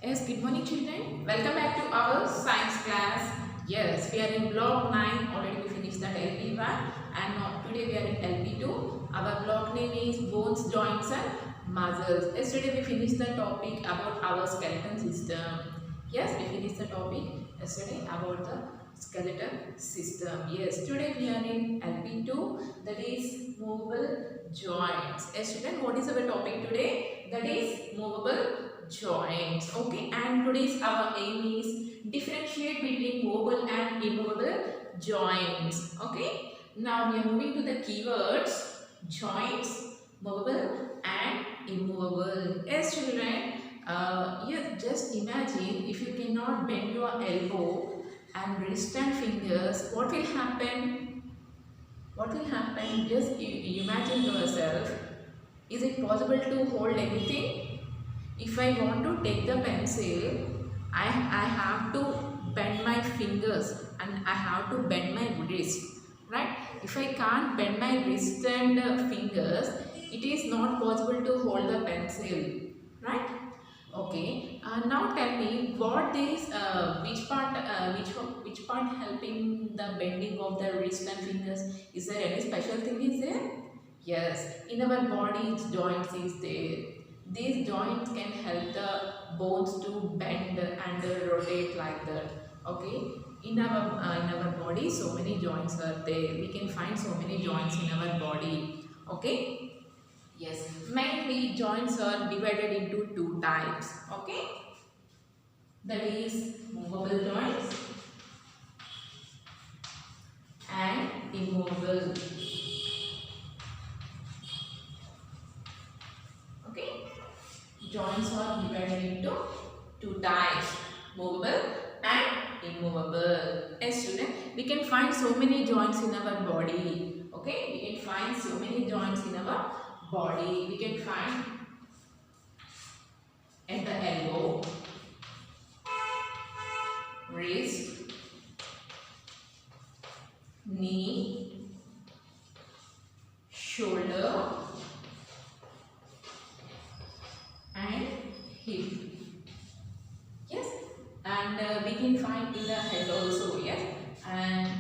Yes, good morning children. Welcome back to our science class. Yes, we are in block 9. Already we finished that LP1 and now today we are in LP2. Our block name is bones, joints and muscles. Yesterday we finished the topic about our skeleton system. Yes, we finished the topic yesterday about the skeletal system. Yes, today we are in LP2, that is movable joints. Yes children, what is our topic today? That is movable joints. Okay, and today's our aim is differentiate between movable and immovable joints. Okay, now we are moving to the keywords joints, movable and immovable. Yes children, yeah, just imagine if you cannot bend your elbow and wrist and fingers, what will happen? What will happen? Just imagine yourself. Is it possible to hold anything? If I want to take the pencil, I have to bend my fingers and I have to bend my wrist, right? If I can't bend my wrist and fingers, it is not possible to hold the pencil, right? Okay. Now tell me what is which part helping the bending of the wrist and fingers? Is there any special thing is there? Yes, in our body joints is there. These joints can help the bones to bend and rotate like that. Okay, in our body, so many joints are there. We can find so many joints in our body. Okay. Yes, mainly joints are divided into two types. Okay, that is movable joints and immovable. Okay, joints are divided into two types, movable and immovable. As student, we can find so many joints in our body. Okay, we can find so many joints in our body. We can find at the elbow, wrist, knee, shoulder and hip. Yes, and we can find in the head also. Yes, and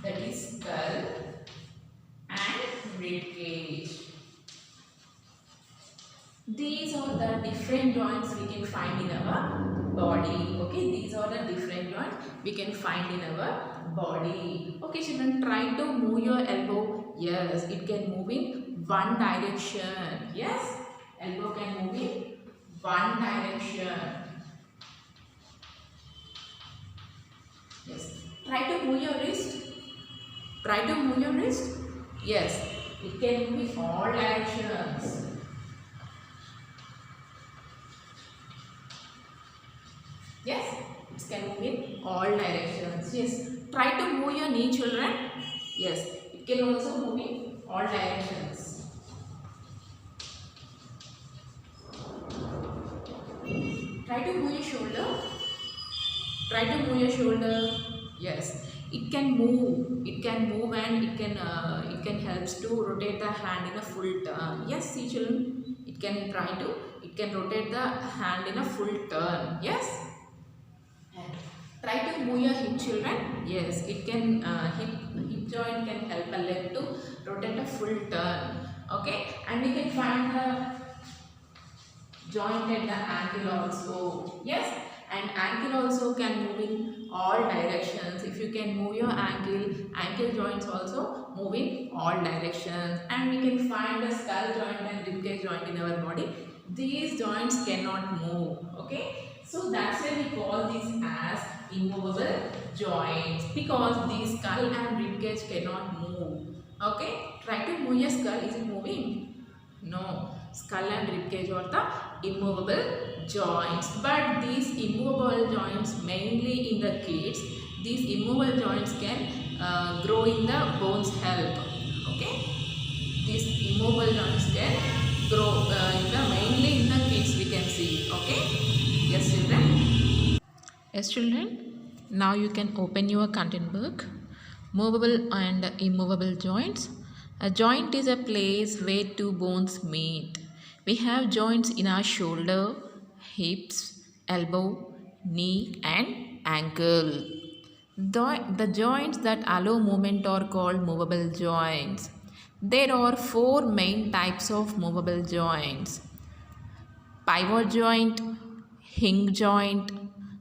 that is skull and rib cage. These are the different joints we can find in our body. Okay, these are the different joints we can find in our body. Okay children, try to move your elbow. Yes, it can move in one direction. Yes, elbow can move in one direction. Yes, try to move your wrist. Try to move your wrist. Yes, it can move in all directions. Yes, it can move in all directions. Yes, try to move your knee children. Yes, it can also move in all directions. Try to move your shoulder. Try to move your shoulder. Yes, it can move. It can move and it can helps to rotate the hand in a full turn. Yes, see children, it can try to. It can rotate the hand in a full turn. Yes. Try to move your hip children. Yes, it can hip joint can help a leg to rotate a full turn. Okay, and we can find the joint at the ankle also. Yes, and ankle also can move in all directions. If you can move your ankle joints also move in all directions. And we can find the skull joint and ribcage joint in our body. These joints cannot move. Okay, so that's why we call this as immovable joints, because the skull and ribcage cannot move. Okay, try to move your skull. Is it moving? No. Skull and ribcage are the immovable joints. But these immovable joints, mainly in the kids, these immovable joints can grow in the bones help. Okay, these immovable joints can grow mainly in the kids we can see. Okay, yes children. Yes children, now you can open your content book. Movable and immovable joints. A joint is a place where two bones meet. We have joints in our shoulder, hips, elbow, knee and ankle. The joints that allow movement are called movable joints. There are four main types of movable joints: pivot joint, hinge joint,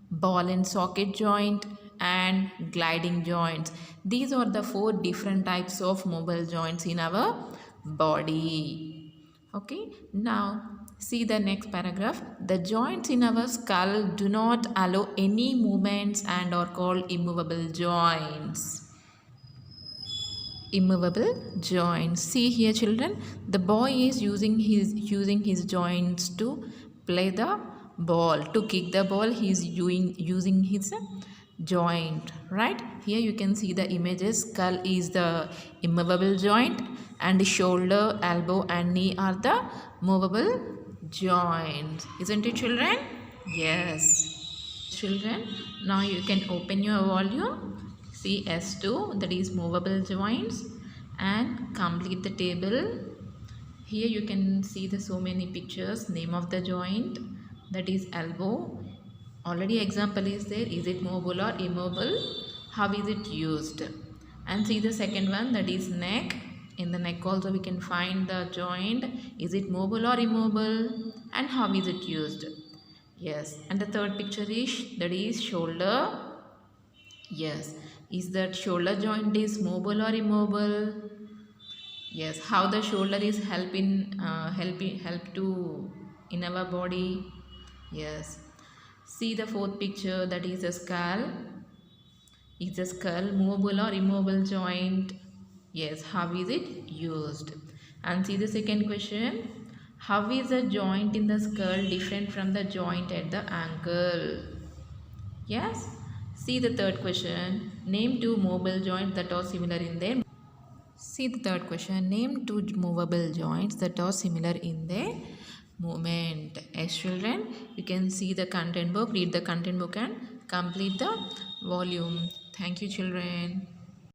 ball and socket joint, and gliding joints. These are the four different types of mobile joints in our body. Okay, now see the next paragraph. The joints in our skull do not allow any movements and are called immovable joints. Immovable joints. See here children, the boy is using his joints to play the ball. To kick the ball he is using his joint, right? Here you can see the images. Skull is the immovable joint and shoulder, elbow and knee are the movable joints, isn't it children? Yes children, now you can open your volume. See S2, that is movable joints, and complete the table. Here you can see the so many pictures. Name of the joint, that is elbow. Already example is there. Is it movable or immobile? How is it used? And see the second one, that is neck. In the neck also we can find the joint. Is it mobile or immobile? And how is it used? Yes. And the third picture is, that is shoulder. Yes. Is that shoulder joint is mobile or immobile? Yes. How the shoulder is help to in our body? Yes. See the fourth picture, that is a skull. Is the skull movable or immobile joint? Yes. How is it used? And see the second question. How is a joint in the skull different from the joint at the ankle? Yes. See the third question. Name two movable joints that are similar in their. See the third question. Name two movable joints that are similar in their movement. As children, you can see the content book, read the content book and complete the volume. Thank you children.